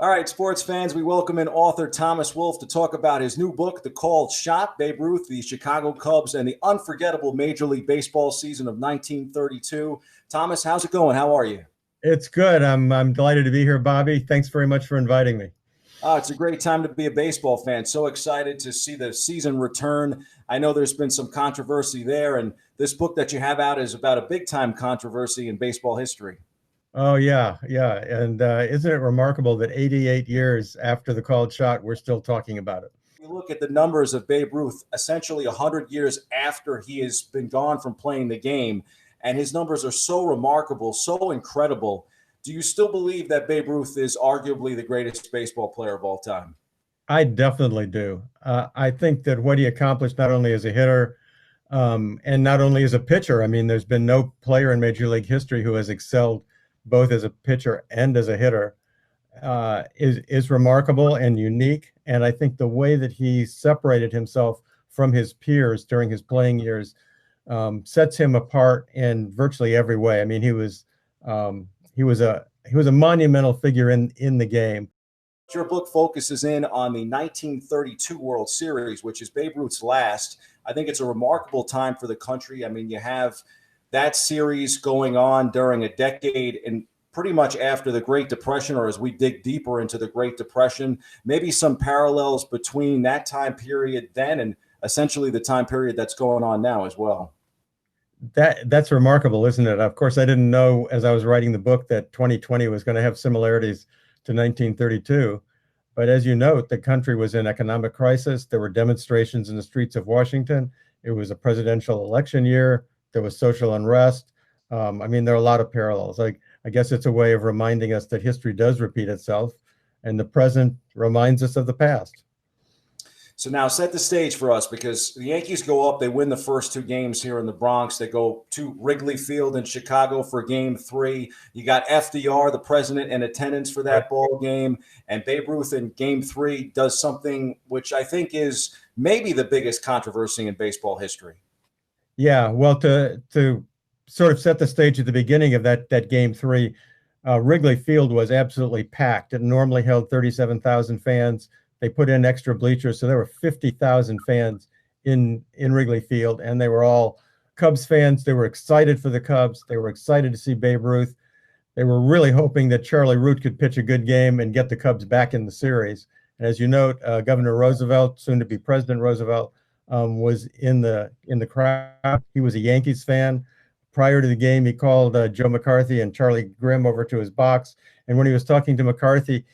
All right, sports fans, we welcome in author Thomas Wolfe to talk about his new book, The Called Shot, Babe Ruth, the Chicago Cubs, and the unforgettable Major League Baseball season of 1932. Thomas, how's it going? How are you? It's good. I'm delighted to be here, Bobby. Thanks very much for inviting me. It's a great time to be a baseball fan. So excited to see the season return. I know there's been some controversy there, and this book that you have out is about a big time controversy in baseball history. Oh yeah, yeah. And isn't it remarkable that 88 years after the called shot, we're still talking about it? You look at the numbers of Babe Ruth, essentially 100 years after he has been gone from playing the game, and his numbers are so remarkable, so incredible. Do you still believe that Babe Ruth is arguably the greatest baseball player of all time? I definitely do. I think that what he accomplished not only as a hitter and not only as a pitcher. I mean, there's been no player in Major League history who has excelled both as a pitcher and as a hitter. Is remarkable and unique. And I think the way that he separated himself from his peers during his playing years sets him apart in virtually every way. I mean, he was a monumental figure in the game. Your book focuses in on the 1932 World Series, which is Babe Ruth's last. I think it's a remarkable time for the country. I mean, you have that series going on during a decade and pretty much after the Great Depression, or as we dig deeper into the Great Depression, maybe some parallels between that time period then and essentially the time period that's going on now as well. That's remarkable, isn't it? Of course, I didn't know as I was writing the book that 2020 was going to have similarities to 1932. But as you note, the country was in economic crisis. There were demonstrations in the streets of Washington. It was a presidential election year. There was social unrest. I mean, there are a lot of parallels. I guess it's a way of reminding us that history does repeat itself, and the present reminds us of the past. So now set the stage for us because the Yankees go up. They win the first two games here in the Bronx. They go to Wrigley Field in Chicago for game three. You got FDR, the president, in attendance for that ball game. And Babe Ruth in game three does something which I think is maybe the biggest controversy in baseball history. Yeah, well, to sort of set the stage at the beginning of that game three, Wrigley Field was absolutely packed. It normally held 37,000 fans. They put in extra bleachers, so there were 50,000 fans in Wrigley Field, and they were all Cubs fans. They were excited for the Cubs. They were excited to see Babe Ruth. They were really hoping that Charlie Root could pitch a good game and get the Cubs back in the series. And as you note, Governor Roosevelt, soon to be President Roosevelt, was in the crowd. He was a Yankees fan. Prior to the game, he called Joe McCarthy and Charlie Grimm over to his box. And when he was talking to McCarthy,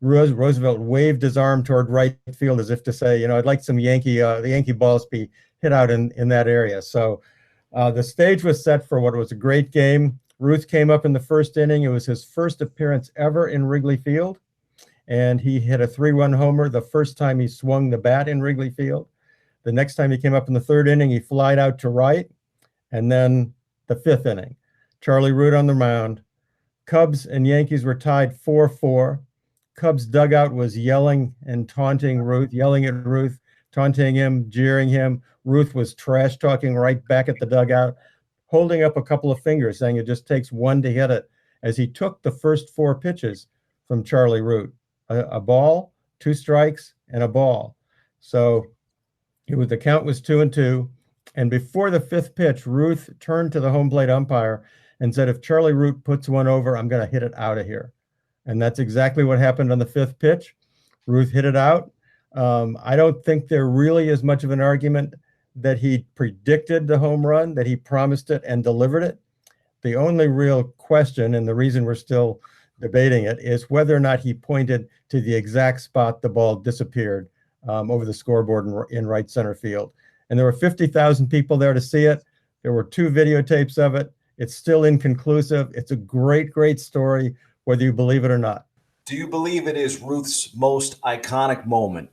Roosevelt waved his arm toward right field as if to say, I'd like some the Yankee balls be hit out in that area. So the stage was set for what was a great game. Ruth came up in the first inning. It was his first appearance ever in Wrigley Field, and he hit a 3-run homer the first time he swung the bat in Wrigley Field. The next time he came up in the third inning, he flied out to right, and then the fifth inning, Charlie Root on the mound. Cubs and Yankees were tied 4-4. Cubs dugout was yelling and taunting Ruth, yelling at Ruth, taunting him, jeering him. Ruth was trash talking right back at the dugout, holding up a couple of fingers, saying it just takes one to hit it, as he took the first four pitches from Charlie Root. A ball, two strikes, and a ball. So the count was 2-2. And before the fifth pitch, Ruth turned to the home plate umpire and said, if Charlie Root puts one over, I'm going to hit it out of here. And that's exactly what happened on the fifth pitch. Ruth hit it out. I don't think there really is much of an argument that he predicted the home run, that he promised it and delivered it. The only real question, and the reason we're still debating it, is whether or not he pointed to the exact spot the ball disappeared over the scoreboard in right center field. And there were 50,000 people there to see it. There were 2 videotapes of it. It's still inconclusive. It's a great, great story, whether you believe it or not. Do you believe it is Ruth's most iconic moment?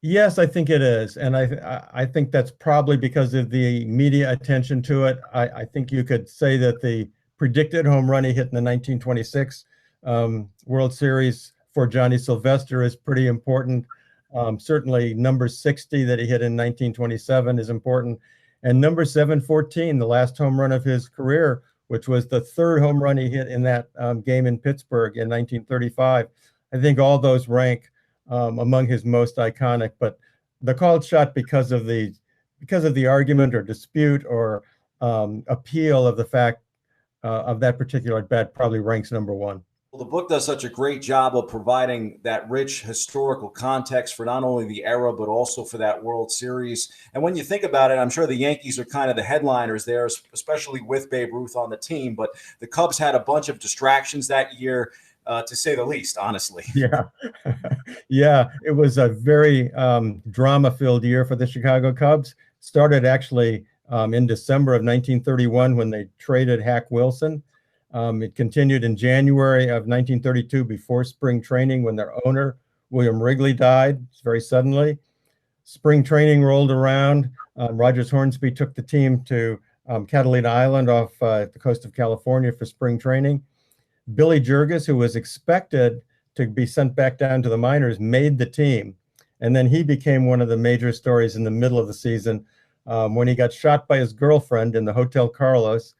Yes, I think it is. And I think that's probably because of the media attention to it. I think you could say that the predicted home run he hit in the 1926 World Series for Johnny Sylvester is pretty important. Certainly number 60 that he hit in 1927 is important. And number 714, the last home run of his career, which was the third home run he hit in that game in Pittsburgh in 1935, I think all those rank among his most iconic. But the called shot, because of the argument or dispute or appeal of the fact of that particular at bat, probably ranks number one. Well, the book does such a great job of providing that rich historical context for not only the era, but also for that World Series. And when you think about it, I'm sure the Yankees are kind of the headliners there, especially with Babe Ruth on the team. But the Cubs had a bunch of distractions that year, to say the least, honestly. Yeah. Yeah, it was a very drama-filled year for the Chicago Cubs. Started actually in December of 1931 when they traded Hack Wilson. It continued in January of 1932 before spring training when their owner, William Wrigley, died very suddenly. Spring training rolled around. Rogers Hornsby took the team to Catalina Island off the coast of California for spring training. Billy Jurgis, who was expected to be sent back down to the minors, made the team. And then he became one of the major stories in the middle of the season when he got shot by his girlfriend in the Hotel Carlos,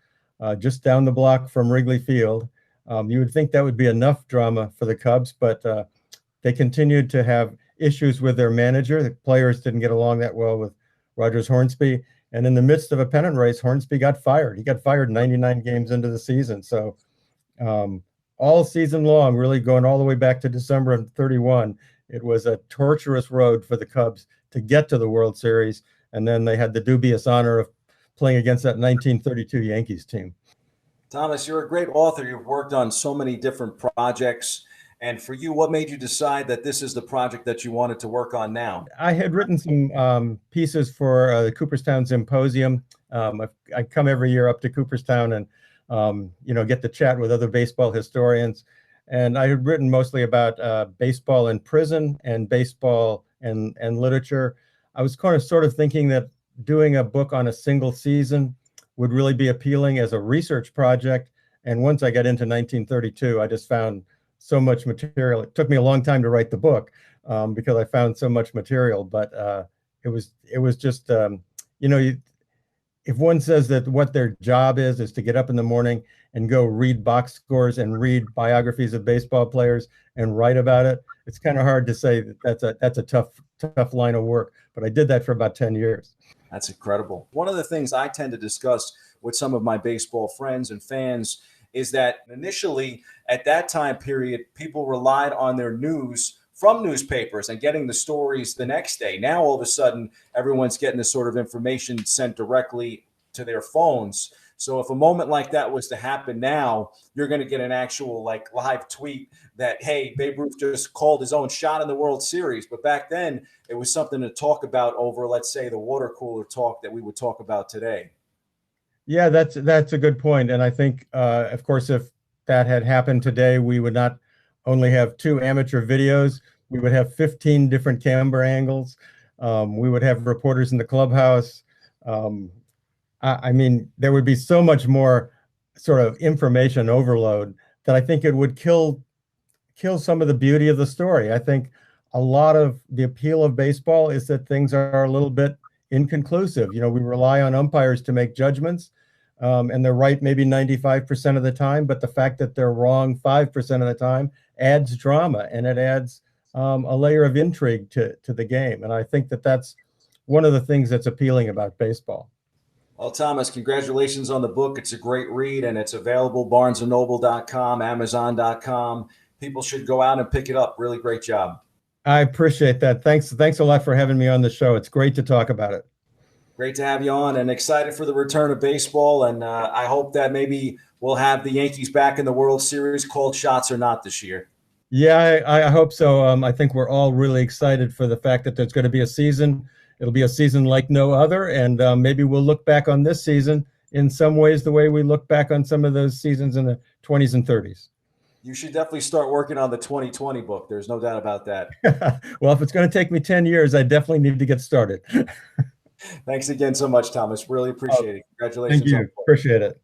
just down the block from Wrigley Field. You would think that would be enough drama for the Cubs, but they continued to have issues with their manager. The players didn't get along that well with Rogers Hornsby. And in the midst of a pennant race, Hornsby got fired. He got fired 99 games into the season. So all season long, really going all the way back to December of 31, it was a torturous road for the Cubs to get to the World Series. And then they had the dubious honor of playing against that 1932 Yankees team. Thomas, you're a great author. You've worked on so many different projects. And for you, what made you decide that this is the project that you wanted to work on now? I had written some pieces for the Cooperstown Symposium. I come every year up to Cooperstown and get to chat with other baseball historians. And I had written mostly about baseball in prison and baseball and literature. I was sort of thinking that doing a book on a single season would really be appealing as a research project. And once I got into 1932, I just found so much material. It took me a long time to write the book because I found so much material. But it was just, if one says that what their job is to get up in the morning and go read box scores and read biographies of baseball players and write about it, it's kind of hard to say that that's a tough line of work. But I did that for about 10 years. That's incredible. One of the things I tend to discuss with some of my baseball friends and fans is that initially at that time period, people relied on their news from newspapers and getting the stories the next day. Now, all of a sudden, everyone's getting this sort of information sent directly to their phones. So if a moment like that was to happen now, you're going to get an actual live tweet that, hey, Babe Ruth just called his own shot in the World Series. But back then, it was something to talk about over, let's say, the water cooler talk that we would talk about today. Yeah, that's a good point. And I think, of course, if that had happened today, we would not only have 2 amateur videos, we would have 15 different camera angles. We would have reporters in the clubhouse. I mean, there would be so much more sort of information overload that I think it would kill some of the beauty of the story. I think a lot of the appeal of baseball is that things are a little bit inconclusive. We rely on umpires to make judgments, and they're right maybe 95% of the time, but the fact that they're wrong 5% of the time adds drama, and it adds a layer of intrigue to the game. And I think that that's one of the things that's appealing about baseball. Well, Thomas, congratulations on the book. It's a great read, and it's available barnesandnoble.com, amazon.com. People should go out and pick it up. Really great job. I appreciate that. Thanks a lot for having me on the show. It's great to talk about it. Great to have you on, and excited for the return of baseball. And I hope that maybe we'll have the Yankees back in the World Series, called shots or not, this year. Yeah, I hope so. I think we're all really excited for the fact that there's going to be a season. It'll be a season like no other, and maybe we'll look back on this season in some ways the way we look back on some of those seasons in the 20s and 30s. You should definitely start working on the 2020 book. There's no doubt about that. Well, if it's going to take me 10 years, I definitely need to get started. Thanks again so much, Thomas. Really appreciate it. Congratulations. Thank you. Appreciate it.